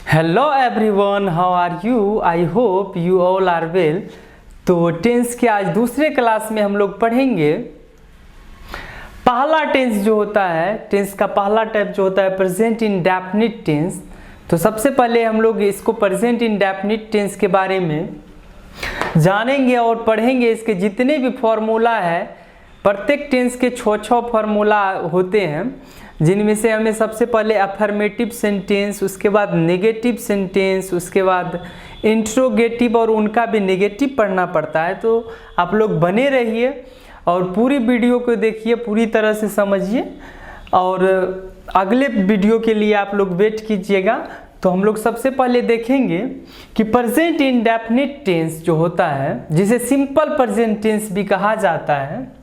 Hello everyone, how are you? I hope you all are well. तो tense के आज दूसरे क्लास में हम लोग पढ़ेंगे पहला टेंस जो होता है, टेंस का पहला टाइप जो होता है प्रेजेंट इंडेफिनिट टेंस। तो सबसे पहले हम लोग इसको प्रेजेंट इंडेफिनिट टेंस के बारे में जानेंगे और पढ़ेंगे। इसके जितने भी फॉर्मूला है, प्रत्येक टेंस के 6 फॉर्मूला होते हैं, जिनमें से हमें सबसे पहले अफर्मेटिव सेंटेंस, उसके बाद नेगेटिव सेंटेंस, उसके बाद इंट्रोगेटिव और उनका भी नेगेटिव पढ़ना पड़ता है। तो आप लोग बने रहिए और पूरी वीडियो को देखिए, पूरी तरह से समझिए और अगले वीडियो के लिए आप लोग वेट कीजिएगा। तो हम लोग सबसे पहले देखेंगे कि प्रेजेंट इंडेफिनिट टेंस जो होता है, जिसे सिंपल प्रेजेंट टेंस भी कहा जाता है,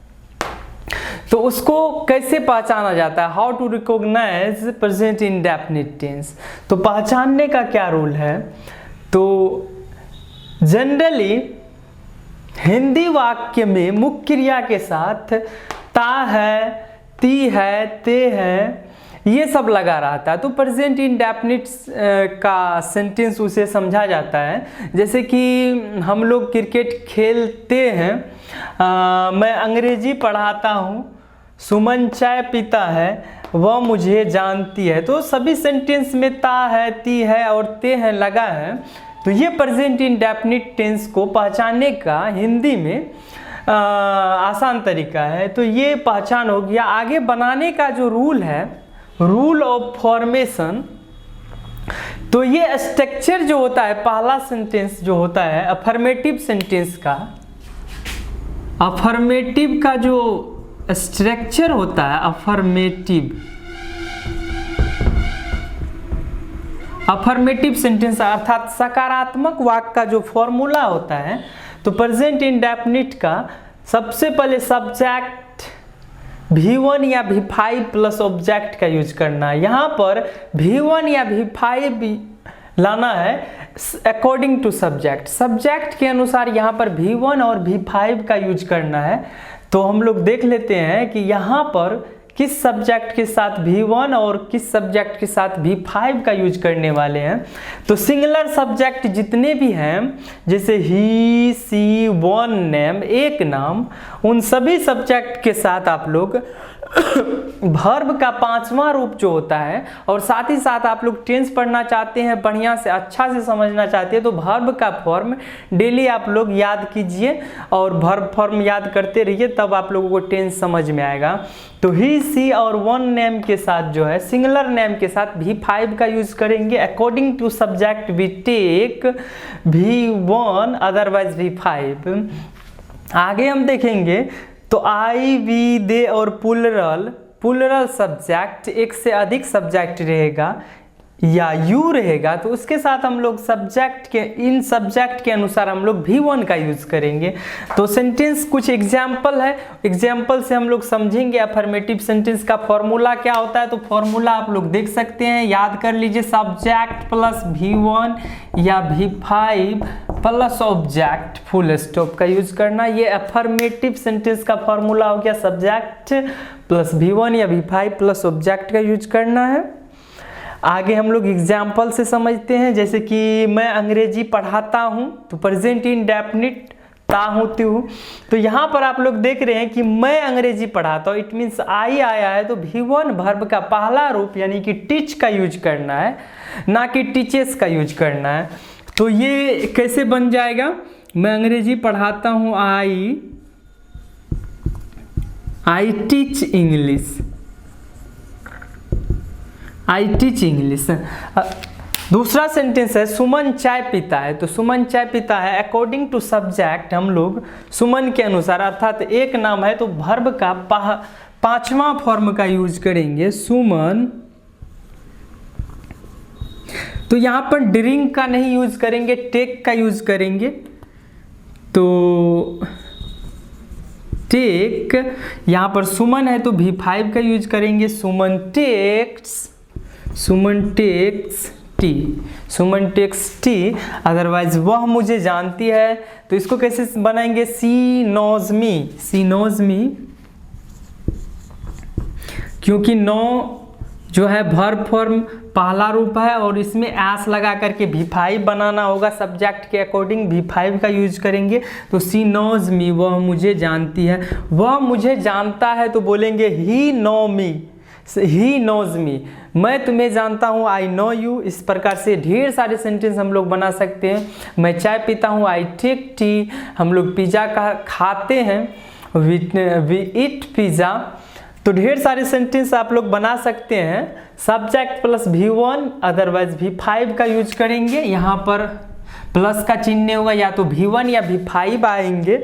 तो उसको कैसे पहचाना जाता है, how to recognise present indefinite tense. तो पहचानने का क्या रूल है? तो जनरली हिंदी वाक्य में मुख्य क्रिया के साथ ता है, ती है, ते है, ये सब लगा रहता है। तो प्रेजेंट इंडेफिनिट का सेंटेंस उसे समझा जाता है। जैसे कि हम लोग क्रिकेट खेलते हैं, मैं अंग्रेजी पढ़ाता हूँ, सुमन चाय पीता है, वह मुझे जानती है। तो सभी सेंटेंस में ता है, ती है और ते है लगा है। तो ये प्रेजेंट इंडेफिनिट टेंस को पहचानने का हिंदी में आसान तरीका है। तो ये पहचान हो गया। आगे बनाने का जो रूल है, रूल ऑफ फॉर्मेशन, तो ये स्ट्रक्चर जो होता है, पहला सेंटेंस जो होता है अफर्मेटिव सेंटेंस का, अफर्मेटिव का जो स्ट्रक्चर होता है, अफर्मेटिव सेंटेंस अर्थात सकारात्मक वाक्य का जो फॉर्मूला होता है, तो प्रेजेंट इंडेफिनिट का सबसे पहले सब्जेक्ट V1 या V5 प्लस ऑब्जेक्ट का यूज करना है। यहाँ पर V1 या V5 लाना है अकॉर्डिंग टू सब्जेक्ट, सब्जेक्ट के अनुसार यहाँ पर V1 और V5 का यूज करना है। तो हम लोग देख लेते हैं कि यहाँ पर किस सब्जेक्ट के साथ V1 और किस सब्जेक्ट के साथ V5 का यूज करने वाले हैं। तो सिंगुलर सब्जेक्ट जितने भी हैं, जैसे ही, सी, वन नेम, एक नाम, उन सभी सब्जेक्ट के साथ आप लोग वर्ब का 5वां रूप जो होता है, और साथ ही साथ आप लोग टेंस पढ़ना चाहते हैं, बढ़िया से अच्छा से समझना चाहते हैं, तो वर्ब का फॉर्म डेली आप लोग याद कीजिए और वर्ब फॉर्म याद करते रहिए, तब आप लोगों को टेंस समझ में आएगा। तो ही, सी और वन नेम के साथ जो है, सिंगुलर नेम के साथ V5 का यूज करेंगे। According to subject we take V1 otherwise V5। आगे हम देखेंगे तो आई, वी, दे और प्लुरल सब्जेक्ट, एक से अधिक सब्जेक्ट रहेगा या यू रहेगा, तो उसके साथ हम लोग सब्जेक्ट के, इन सब्जेक्ट के अनुसार हम लोग V1 का यूज करेंगे। तो सेंटेंस कुछ एग्जाम्पल है, एग्जाम्पल से हम लोग समझेंगे अफर्मेटिव सेंटेंस का फॉर्मूला क्या होता है। तो फॉर्मूला आप लोग देख सकते हैं, याद कर लीजिए, सब्जेक्ट प्लस V1 या V5 plus object full stop का यूज करना। ये अफर्मेटिव सेंटेंस का फॉर्मूला हो गया, सब्जेक्ट प्लस V1 या V5 प्लस ऑब्जेक्ट का यूज करना है। आगे हम लोग एग्जाम्पल से समझते हैं, जैसे कि मैं अंग्रेजी पढ़ाता हूँ, तो प्रेजेंट इंडेफिनिट ता हूँ, ती हूँ। तो यहाँ पर आप लोग देख रहे हैं कि मैं अंग्रेजी पढ़ाता हूँ, इट मीन्स आई आया है, तो V1 वर्ब का पहला रूप यानी कि टीच का यूज करना है, ना कि टीचेस का यूज करना है। तो ये कैसे बन जाएगा? मैं अंग्रेजी पढ़ाता हूँ, I teach English, I teach English. दूसरा सेंटेंस है सुमन चाय पीता है, तो सुमन चाय पीता है, अकॉर्डिंग टू सब्जेक्ट हम लोग सुमन के अनुसार, अर्थात एक नाम है तो वर्ब का 5वां फॉर्म का यूज करेंगे, सुमन। तो यहाँ पर ड्रिंक का नहीं यूज करेंगे, टेक का यूज करेंगे। तो टेक, यहाँ पर सुमन है तो V5 का यूज करेंगे, सुमन टेक्स, सुमन टेक्स टी, सुमन टेक्स टी, अदरवाइज वह मुझे जानती है। तो इसको कैसे बनाएंगे? सी नोज मी, सी नोज मी, क्योंकि नो जो है वर्ब फॉर्म पहला रूप है और इसमें एस लगा करके V5 बनाना होगा, सब्जेक्ट के अकॉर्डिंग V5 का यूज करेंगे। तो शी नोज मी, वह मुझे जानती है, वह मुझे जानता है तो बोलेंगे ही no me, he knows me, मैं तुम्हें जानता हूँ, आई नो यू। इस प्रकार से ढेर सारे सेंटेंस हम लोग बना सकते हैं। मैं चाय पीता हूँ, आई टेक टी, हम लोग पिज़्ज़ा का खाते हैं, वी ईट पिज़्ज़ा। तो ढेर सारे सेंटेंस आप लोग बना सकते हैं। Subject plus V1 otherwise V5 का यूज करेंगे। यहाँ पर प्लस का चिन्ह होगा, या तो V1 या V5 आएंगे।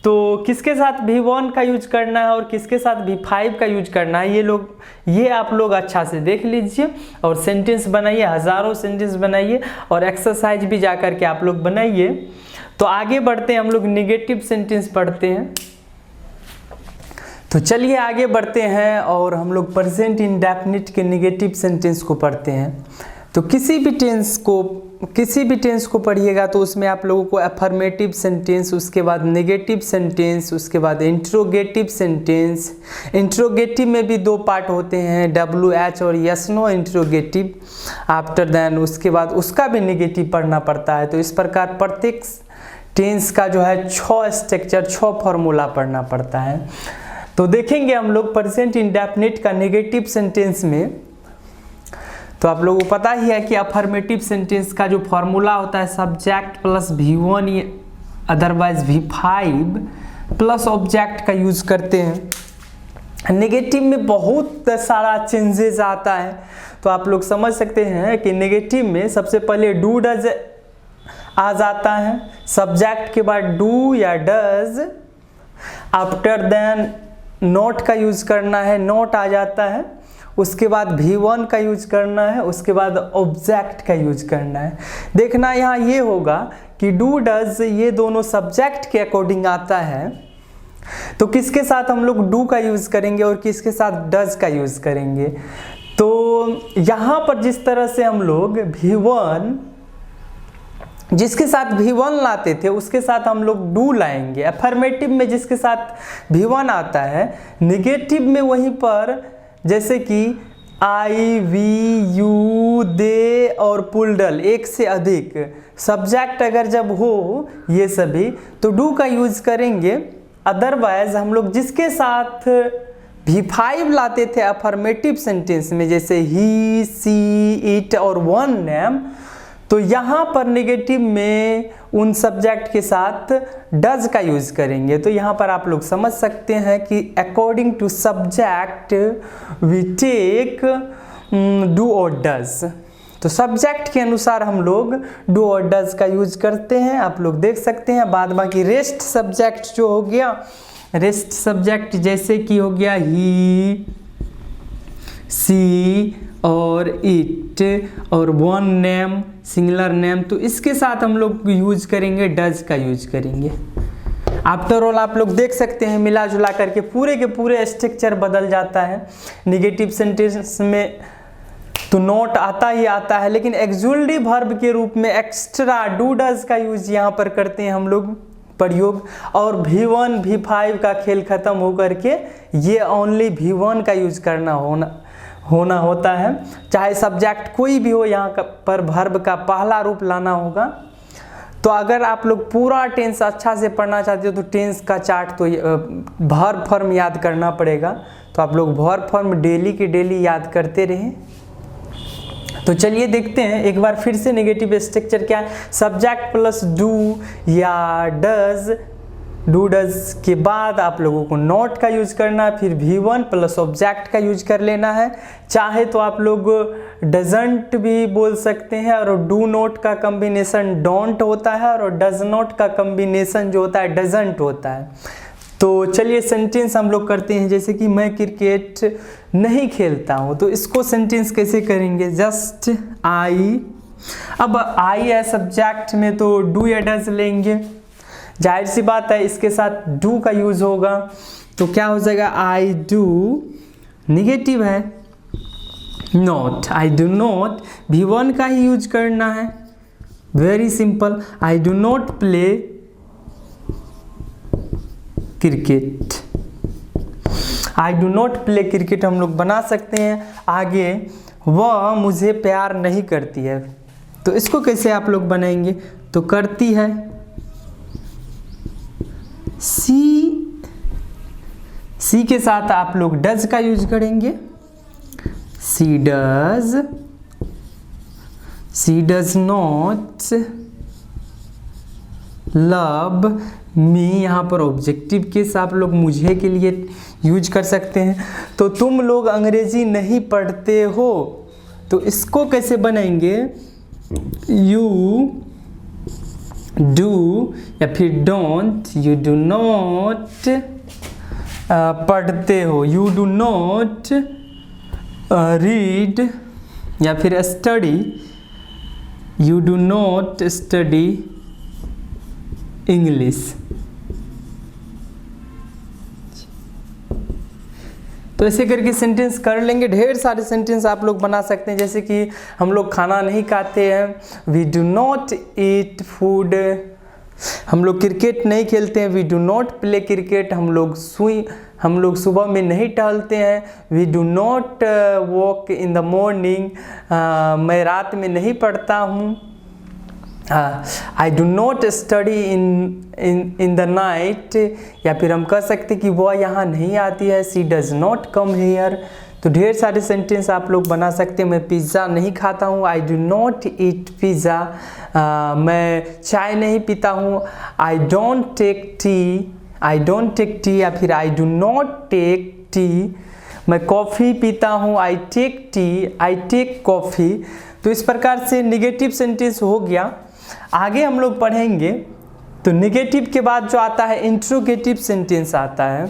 तो किसके साथ V1 का यूज करना है और किसके साथ V5 का यूज करना है, ये आप लोग अच्छा से देख लीजिए और सेंटेंस बनाइए, हज़ारों सेंटेंस बनाइए और एक्सरसाइज भी जा कर के आप लोग बनाइए। तो आगे बढ़ते हैं, हम लोग नेगेटिव सेंटेंस पढ़ते हैं। तो चलिए आगे बढ़ते हैं और हम लोग प्रेजेंट इंडेफिनिट के नेगेटिव सेंटेंस को पढ़ते हैं। तो किसी भी टेंस को पढ़िएगा तो उसमें आप लोगों को अफर्मेटिव सेंटेंस, उसके बाद नेगेटिव सेंटेंस, उसके बाद इंट्रोगेटिव सेंटेंस। इंट्रोगेटिव में भी दो पार्ट होते हैं, WH और yes no interrogative. After then उसके बाद उसका भी नेगेटिव पढ़ना पड़ता है। तो इस प्रकार प्रत्येक टेंस का जो है 6 स्ट्रक्चर, 6 फॉर्मूला पढ़ना पड़ता है। तो देखेंगे हम लोग प्रेजेंट इंडेफिनिट का नेगेटिव सेंटेंस में। तो आप लोगों को पता ही है कि अफर्मेटिव सेंटेंस का जो फॉर्मूला होता है subject plus V1 otherwise V5 plus object का यूज करते हैं। नेगेटिव में बहुत सारा चेंजेस आता है। तो आप लोग समझ सकते हैं कि नेगेटिव में सबसे पहले डू डज आ जाता है, सब्जेक्ट के बाद डू या डज। आफ्टर देन नोट का यूज करना है, नोट आ जाता है। उसके बाद V1 का यूज करना है, उसके बाद ऑब्जेक्ट का यूज करना है। देखना यहाँ ये होगा कि डू डज ये दोनों सब्जेक्ट के अकॉर्डिंग आता है। तो किसके साथ हम लोग डू का यूज करेंगे और किसके साथ डज का यूज करेंगे। तो यहाँ पर जिस तरह से हम लोग V1 जिसके साथ V1 लाते थे उसके साथ हम लोग डू लाएंगे। अफर्मेटिव में जिसके साथ V1 आता है, निगेटिव में वहीं पर जैसे कि आई, वी, यू, दे और पुलडल, एक से अधिक सब्जेक्ट अगर जब हो ये सभी तो डू का यूज करेंगे। अदरवाइज हम लोग जिसके साथ V5 लाते थे अफर्मेटिव सेंटेंस में, जैसे ही, सी, इट और वन नेम, तो यहाँ पर नेगेटिव में उन सब्जेक्ट के साथ डज का यूज करेंगे। तो यहाँ पर आप लोग समझ सकते हैं कि according to subject we take do और डज। तो सब्जेक्ट के अनुसार हम लोग डू और डज का यूज करते हैं, आप लोग देख सकते हैं। बाद बाकी रेस्ट सब्जेक्ट जो हो गया, रेस्ट सब्जेक्ट जैसे कि हो गया ही, सी और इट और वन नेम, सिंगुलर नेम, तो इसके साथ हम लोग यूज करेंगे, डज का यूज करेंगे। आफ्टर ऑल आप लोग देख सकते हैं मिला जुला करके पूरे के पूरे स्ट्रक्चर बदल जाता है। निगेटिव सेंटेंस में तो नोट आता ही आता है, लेकिन एक्सुअली वर्ब के रूप में एक्स्ट्रा डू डज का यूज यहाँ पर करते हैं हम लोग प्रयोग। और V1 V5 का खेल खत्म हो करके ये ओनली V1 का यूज करना होना होता है। चाहे सब्जेक्ट कोई भी हो, यहाँ पर वर्ब का पहला रूप लाना होगा। तो अगर आप लोग पूरा टेंस अच्छा से पढ़ना चाहते हो तो टेंस का चार्ट तो वर्ब फॉर्म याद करना पड़ेगा। तो आप लोग वर्ब फॉर्म डेली के डेली याद करते रहें। तो चलिए देखते हैं एक बार फिर से नेगेटिव स्ट्रक्चर क्या है। सब्जेक्ट प्लस डू या डज, डू डज के बाद आप लोगों को नॉट का यूज करना है, फिर V1 प्लस ऑब्जेक्ट का यूज कर लेना है। चाहे तो आप लोग डजंट भी बोल सकते हैं, और डू नॉट का कॉम्बिनेशन डोंट होता है, और डज नॉट का कॉम्बिनेशन जो होता है डजंट होता है। तो चलिए सेंटेंस हम लोग करते हैं, जैसे कि मैं क्रिकेट नहीं खेलता हूँ, तो इसको सेंटेंस कैसे करेंगे। जस्ट आई, अब आई है सब्जेक्ट में तो डू या डज लेंगे, जाहिर सी बात है इसके साथ डू का यूज होगा। तो क्या हो जाएगा, आई डू, निगेटिव है not, I do not, V1 का ही यूज करना है, very simple. I do not play cricket, I do not play cricket हम लोग बना सकते हैं। आगे वह मुझे प्यार नहीं करती है। तो इसको कैसे आप लोग बनाएंगे? तो करती है सी के साथ आप लोग डज का यूज करेंगे। सी डज नॉट लव मी, यहाँ पर ऑब्जेक्टिव केस आप लोग मुझे के लिए यूज कर सकते हैं। तो तुम लोग अंग्रेजी नहीं पढ़ते हो, तो इसको कैसे बनाएंगे? यू डू या फिर डोंट, यू डू नॉट पढ़ते हो, यू डू नॉट रीड या फिर study, you do not study English. तो ऐसे करके सेंटेंस कर लेंगे। ढेर सारे सेंटेंस आप लोग बना सकते हैं, जैसे कि हम लोग खाना नहीं खाते हैं, we do not eat food. हम लोग क्रिकेट नहीं खेलते हैं, we do not play cricket. हम लोग सुबह में नहीं टहलते हैं, we do not walk in the morning. मैं रात में नहीं पढ़ता हूँ, I do not study in the night. या फिर हम कह सकते कि वह यहाँ नहीं आती है, सी डज नॉट कम हेयर। तो ढेर सारे सेंटेंस आप लोग बना सकते हैं। मैं पिज़्ज़ा नहीं खाता हूँ, I do not eat pizza. मैं चाय नहीं पीता हूँ, आई डोंट टेक टी या फिर I do not take tea. मैं कॉफ़ी पीता हूँ, I take tea, I take coffee. तो इस प्रकार से निगेटिव सेंटेंस हो गया। आगे हम लोग पढ़ेंगे तो निगेटिव के बाद जो आता है इंट्रोगेटिव सेंटेंस आता है।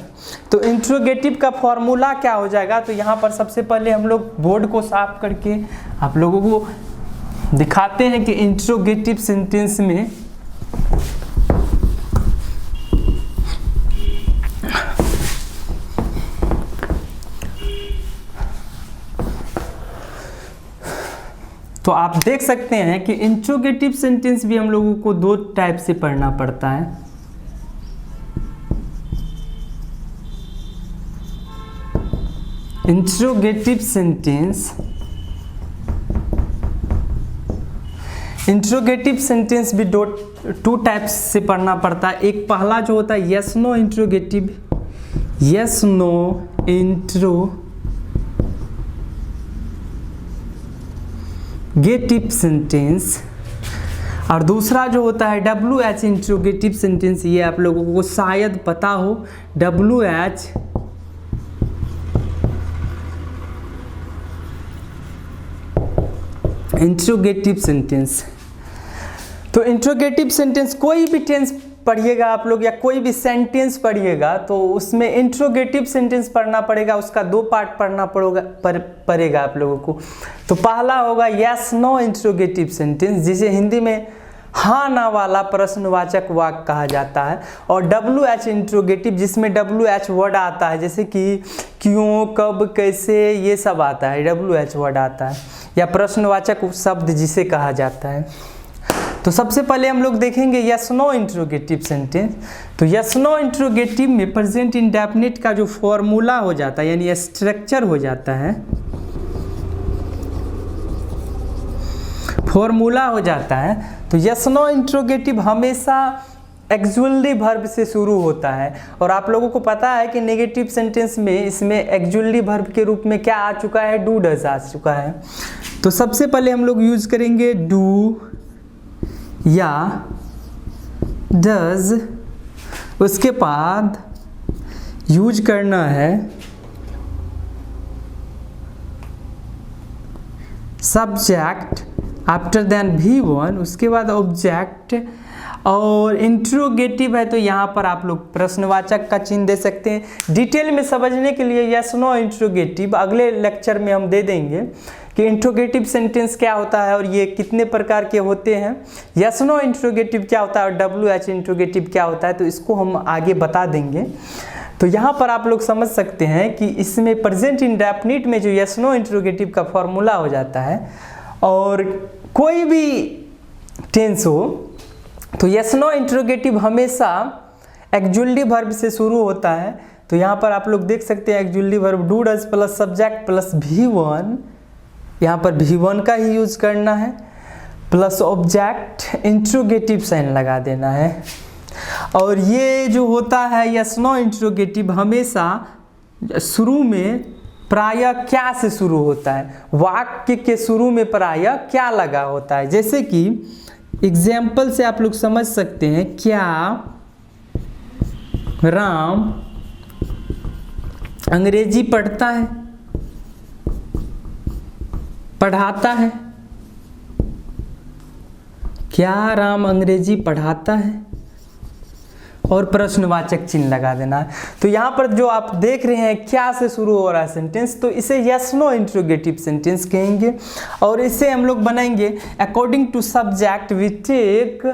तो इंट्रोगेटिव का फॉर्मूला क्या हो जाएगा? तो यहाँ पर सबसे पहले हम लोग बोर्ड को साफ करके आप लोगों को दिखाते हैं कि इंट्रोगेटिव सेंटेंस में तो आप देख सकते हैं कि इंट्रोगेटिव सेंटेंस भी हम लोगों को दो टाइप से पढ़ना पड़ता है। इंट्रोगेटिव सेंटेंस भी टू टाइप्स से पढ़ना पड़ता है। एक पहला जो होता है yes no interrogative, yes no interrogative sentence, और दूसरा जो होता है WH इंट्रोगेटिव सेंटेंस। ये आप लोगों को शायद पता हो, WH इंट्रोगेटिव सेंटेंस। तो इंट्रोगेटिव सेंटेंस कोई भी टेंस पढ़िएगा आप लोग या कोई भी सेंटेंस पढ़िएगा तो उसमें इंट्रोगेटिव सेंटेंस पढ़ना पड़ेगा, उसका दो पार्ट पढ़ना पड़ेगा आप लोगों को। तो पहला होगा यस नो इंट्रोगेटिव सेंटेंस, जिसे हिंदी में हाँ ना वाला प्रश्नवाचक वाक्य कहा जाता है, और WH इंट्रोगेटिव जिसमें WH वर्ड आता है, जैसे कि क्यों, कब, कैसे, ये सब आता है, WH वर्ड आता है, या प्रश्नवाचक शब्द जिसे कहा जाता है। तो सबसे पहले हम लोग देखेंगे यस नो इंट्रोगेटिव सेंटेंस। तो यस नो इंट्रोगेटिव में प्रेजेंट इंडेफिनिट का जो फॉर्मूला हो जाता है यानी स्ट्रक्चर हो जाता है, तो यस नो इंट्रोगेटिव हमेशा एक्चुअली वर्ब से शुरू होता है। और आप लोगों को पता है कि नेगेटिव सेंटेंस में इसमें एक्चुअली वर्ब के रूप में क्या आ चुका है? डू डज आ चुका है। तो सबसे पहले हम लोग यूज करेंगे डू या डज, उसके बाद यूज करना है सब्जेक्ट आफ्टर देन V1, उसके बाद ऑब्जेक्ट, और इंट्रोगेटिव है तो यहाँ पर आप लोग प्रश्नवाचक का चिन्ह दे सकते हैं। डिटेल में समझने के लिए यस नो इंट्रोगेटिव अगले लेक्चर में हम दे देंगे कि इंट्रोगेटिव सेंटेंस क्या होता है और ये कितने प्रकार के होते हैं, यस नो इंट्रोगेटिव क्या होता है और WH इंट्रोगेटिव क्या होता है, तो इसको हम आगे बता देंगे। तो यहाँ पर आप लोग समझ सकते हैं कि इसमें प्रेजेंट इंडेफिनिट में जो यस नो इंट्रोगेटिव का फॉर्मूला हो जाता है, और कोई भी टेंस हो तो यस नो इंट्रोगेटिव हमेशा एक्चुअली वर्ब से शुरू होता है। तो यहाँ पर आप लोग देख सकते हैं actually verb do does plus subject plus V1 यहाँ पर V1 का ही यूज करना है, प्लस ऑब्जेक्ट इंट्रोगेटिव साइन लगा देना है। और ये जो होता है यस नो इंट्रोगेटिव हमेशा शुरू में प्रायः क्या से शुरू होता है, वाक्य के शुरू में प्रायः क्या लगा होता है। जैसे कि एग्जाम्पल से आप लोग समझ सकते हैं, क्या राम अंग्रेजी पढ़ता है, पढ़ाता है। क्या राम अंग्रेजी पढ़ाता है, और प्रश्नवाचक चिन्ह लगा देना है। तो यहाँ पर जो आप देख रहे हैं क्या से शुरू हो रहा है सेंटेंस, तो इसे यस नो इंट्रोगेटिव सेंटेंस कहेंगे। और इसे हम लोग बनाएंगे according to subject we take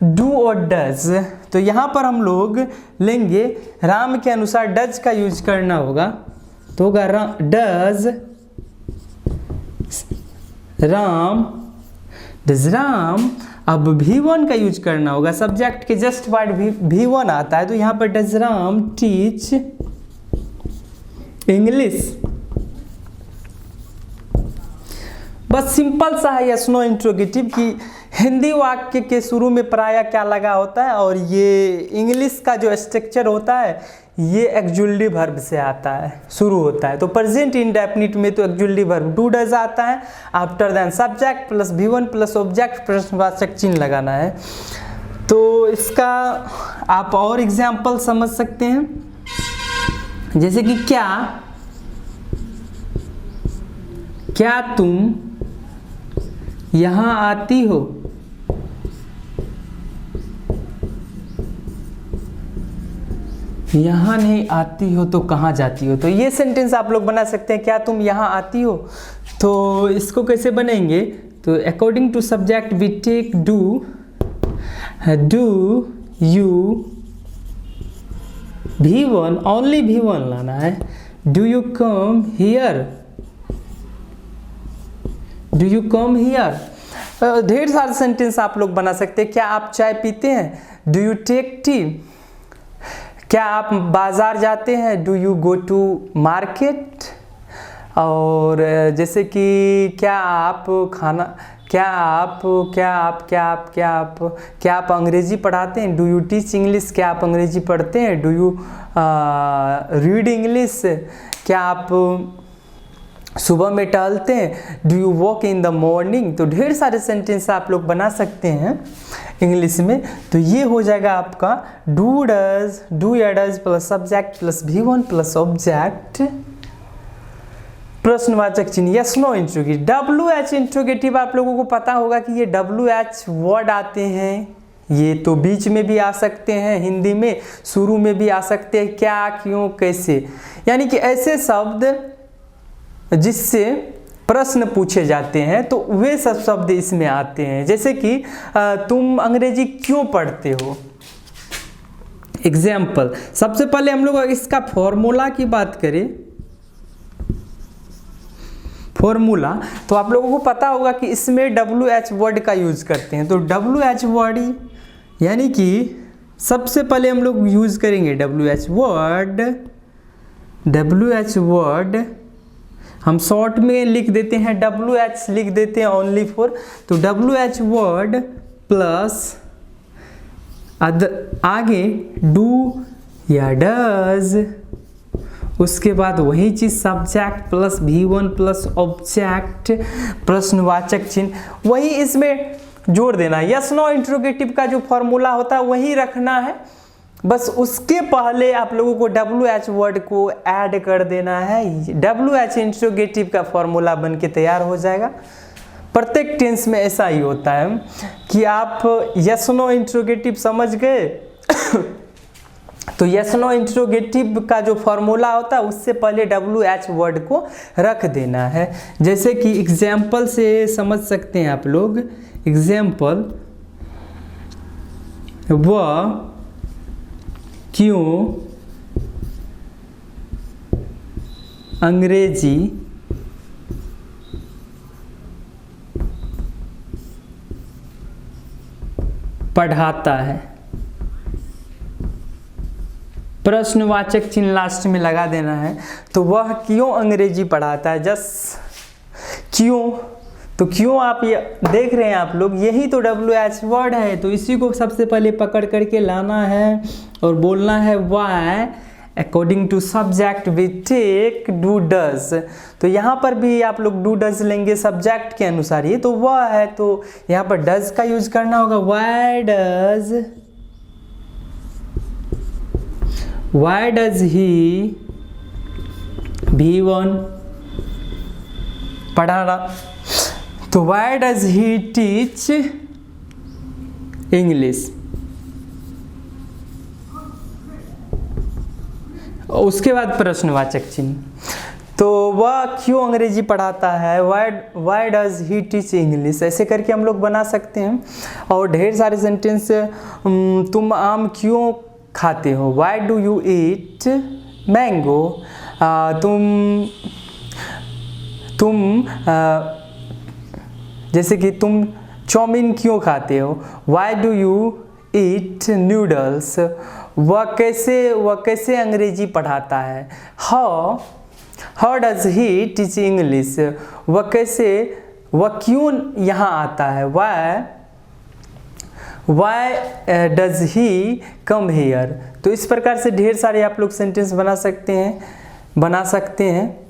do और डज। तो यहाँ पर हम लोग लेंगे राम के अनुसार डज का यूज करना होगा, तो होगा डज राम, डज राम। अब V1 का यूज करना होगा, सब्जेक्ट के जस्ट वर्ड V1 आता है, तो यहाँ पर डज राम टीच इंग्लिश। बस सिंपल सा है यस नो इंट्रोगेटिव की हिंदी वाक्य के शुरू में प्रायः क्या लगा होता है, और ये इंग्लिश का जो स्ट्रक्चर होता है ये एक्जुअली वर्ब से आता है, शुरू होता है। तो प्रेजेंट इंडेफिनिट में तो एक्जुअली वर्ब डू डज आता है, after then subject plus V1 plus object प्रश्नवाचक चिन्ह लगाना है। तो इसका आप और एग्जाम्पल समझ सकते हैं, जैसे कि क्या तुम यहाँ आती हो, यहाँ नहीं आती हो तो कहाँ जाती हो। तो ये सेंटेंस आप लोग बना सकते हैं, क्या तुम यहाँ आती हो। तो इसको कैसे बनेंगे, तो according to subject we take do you V1, only V1 लाना है। Do you come here, do you come here. ढेर सारे सेंटेंस आप लोग बना सकते हैं। क्या आप चाय पीते हैं, डू यू टेक टी। क्या आप बाजार जाते हैं, do you go to market. और जैसे कि क्या आप अंग्रेजी पढ़ाते हैं, डू यू टीच इंग्लिश। क्या आप अंग्रेजी पढ़ते हैं, डू यू रीड इंग्लिश। क्या आप सुबह में टहलते हैं, do you walk in the morning. तो ढेर सारे सेंटेंस आप लोग बना सकते हैं इंग्लिश में। तो ये हो जाएगा आपका डू या does plus subject plus V1 plus object प्रश्नवाचक चिन्ह yes no interrogative. WH interrogative आप लोगों को पता होगा कि ये WH वर्ड आते हैं, ये तो बीच में भी आ सकते हैं, हिंदी में शुरू में भी आ सकते हैं, क्या, क्यों, कैसे, यानी कि ऐसे शब्द जिससे प्रश्न पूछे जाते हैं, तो वे सब शब्द इसमें आते हैं। जैसे कि तुम अंग्रेजी क्यों पढ़ते हो। एग्जाम्पल, सबसे पहले हम लोग इसका फॉर्मूला की बात करें, फॉर्मूला, तो आप लोगों को पता होगा कि इसमें WH वर्ड का यूज करते हैं। तो WH वर्ड यानी कि सबसे पहले हम लोग यूज करेंगे WH वर्ड हम शॉर्ट में लिख देते हैं, WH लिख देते हैं ओनली फॉर। तो WH वर्ड प्लस आगे डू या डज, उसके बाद वही चीज subject plus V1 plus object प्रश्नवाचक चिन्ह, वही इसमें जोड़ देना है। यस नो इंट्रोगेटिव का जो फॉर्मूला होता है वही रखना है, बस उसके पहले आप लोगों को WH वर्ड को ऐड कर देना है। WH इंट्रोगेटिव का फॉर्मूला बन के तैयार हो जाएगा। प्रत्येक टेंस में ऐसा ही होता है कि आप यस नो इंट्रोगेटिव समझ गए तो यस नो इंट्रोगेटिव का जो फॉर्मूला होता है उससे पहले WH वर्ड को रख देना है। जैसे कि एग्जाम्पल से समझ सकते हैं आप लोग। एग्जाम्पल, वह क्यों अंग्रेजी पढ़ाता है। प्रश्नवाचक चिन्ह लास्ट में लगा देना है। तो वह क्यों अंग्रेजी पढ़ाता है, जस्ट क्यों, तो क्यों आप ये देख रहे हैं आप लोग, यही तो WH वर्ड है, तो इसी को सबसे पहले पकड़ करके लाना है और बोलना है why according to subject we take do does. तो यहाँ पर भी आप लोग डू डज लेंगे सब्जेक्ट के अनुसार, ये तो वह है तो यहाँ पर डज का यूज करना होगा। why does he V1 पढ़ा रहा, तो why does he teach English। उसके बाद प्रश्नवाचक चिन्ह, तो वह क्यों अंग्रेजी पढ़ाता है, why does he teach English, ऐसे करके हम लोग बना सकते हैं। और ढेर सारे सेंटेंस, तुम आम क्यों खाते हो, why do you eat mango, तुम जैसे कि तुम चाउमीन क्यों खाते हो, why do you eat noodles, वह कैसे अंग्रेजी पढ़ाता है। how does he teach English, वह क्यों यहाँ आता है, why does he come here। तो इस प्रकार से ढेर सारे आप लोग सेंटेंस बना सकते हैं।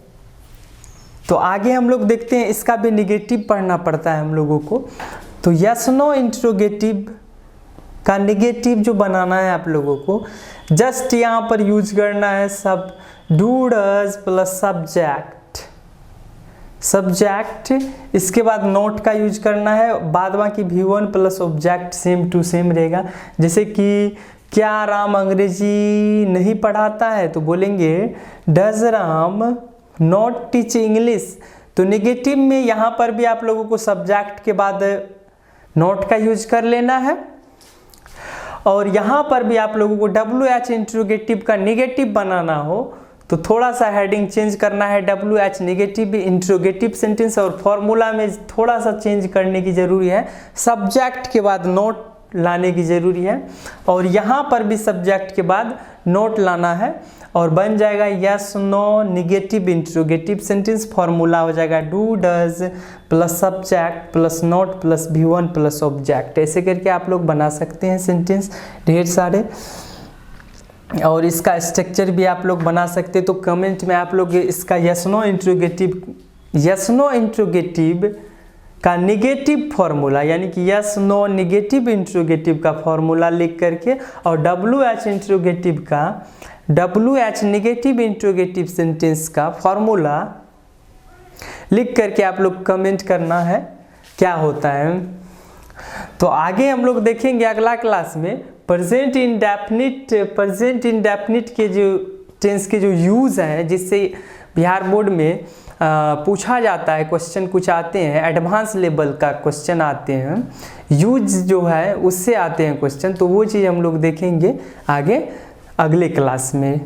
तो आगे हम लोग देखते हैं, इसका भी निगेटिव पढ़ना पड़ता है हम लोगों को। तो यस नो इंट्रोगेटिव का निगेटिव जो बनाना है आप लोगों को, जस्ट यहाँ पर यूज करना है सब डू डज प्लस सब्जेक्ट, इसके बाद नोट का यूज करना है, बाद बाकी V1 plus object same to same रहेगा। जैसे कि क्या राम अंग्रेजी नहीं पढ़ाता है, तो बोलेंगे does Ram not teach English. तो नेगेटिव में यहाँ पर भी आप लोगों को सब्जेक्ट के बाद नोट का यूज कर लेना है। और यहाँ पर भी आप लोगों को WH इंट्रोगेटिव का निगेटिव बनाना हो तो थोड़ा सा हेडिंग चेंज करना है, WH निगेटिव इंट्रोगेटिव सेंटेंस, और फॉर्मूला में थोड़ा सा चेंज करने की ज़रूरी है, सब्जेक्ट के बाद नोट लाने की ज़रूरी है। और यहाँ पर भी सब्जेक्ट के बाद नोट लाना है और बन जाएगा yes no negative interrogative sentence. Formula हो जाएगा do does plus subject plus not plus V1 plus object. ऐसे करके आप लोग बना सकते हैं सेंटेंस ढेर सारे, और इसका स्ट्रक्चर भी आप लोग बना सकते हैं। तो कमेंट में आप लोग इसका यस नो इंट्रोगेटिव का निगेटिव फॉर्मूला, यानी कि यस नो निगेटिव इंट्रोगेटिव का फॉर्मूला लिख करके, और WH इंट्रोगेटिव का WH निगेटिव इंट्रोगेटिव सेंटेंस का फॉर्मूला लिख करके आप लोग कमेंट करना है क्या होता है। तो आगे हम लोग देखेंगे अगला क्लास में प्रेजेंट इंडेफिनिट के जो टेंस के जो यूज़ हैं, जिससे बिहार बोर्ड में पूछा जाता है, क्वेश्चन कुछ आते हैं, एडवांस लेवल का क्वेश्चन आते हैं, यूज जो है उससे आते हैं क्वेश्चन। तो वो चीज़ हम लोग देखेंगे आगे अगले क्लास में।